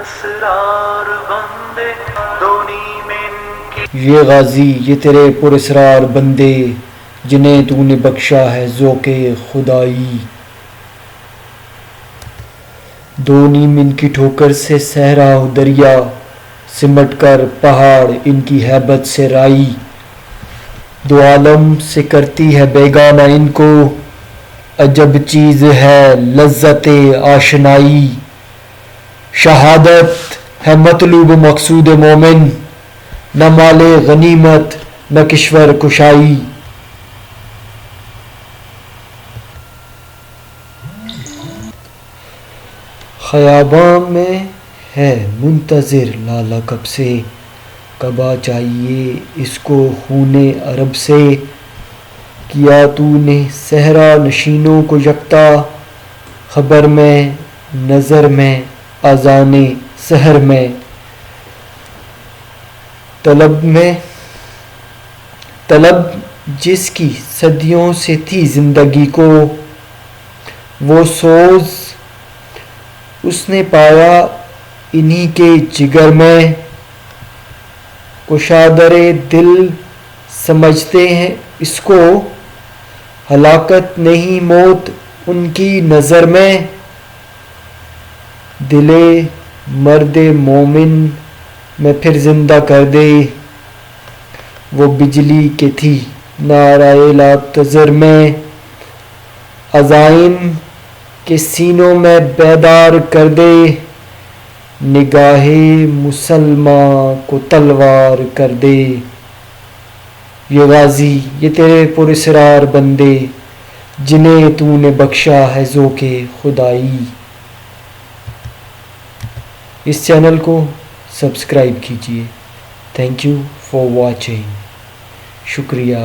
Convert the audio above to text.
اسرار بندے دونی میں یہ غازی یہ تیرے پراسرار بندے جنہیں تو نے بخشا ہے ذوق خدائی، دو نیم ان کی ٹھوکر سے صحرا و دریا، سمٹ کر پہاڑ ان کی ہیبت سے رائی، دو عالم سے کرتی ہے بیگانہ ان کو، عجب چیز ہے لذت آشنائی، شہادت ہے مطلوب مقصود مومن، نہ مال غنیمت نہ کشور کشائی۔ خیاباں میں ہے منتظر لالہ کب سے، کب آ چاہیے اس کو خون عرب سے، کیا تو نے صحرا نشینوں کو یکتا، خبر میں نظر میں اذان سحر میں، طلب جس کی صدیوں سے تھی زندگی کو، وہ سوز اس نے پایا انہی کے جگر میں، کشادر دل سمجھتے ہیں اس کو، ہلاکت نہیں موت ان کی نظر میں، دل مرد مومن میں پھر زندہ کر دے، وہ بجلی کہ تھی نعرہ لا تذر میں، عزائم کے سینوں میں بیدار کر دے، نگاہ مسلماں کو تلوار کر دے۔ یہ غازی یہ تیرے پراسرار بندے جنہیں تو نے بخشا ہے ذوق خدائی۔ اس چینل کو سبسکرائب کیجیے۔ Thank you for watching. شکریہ۔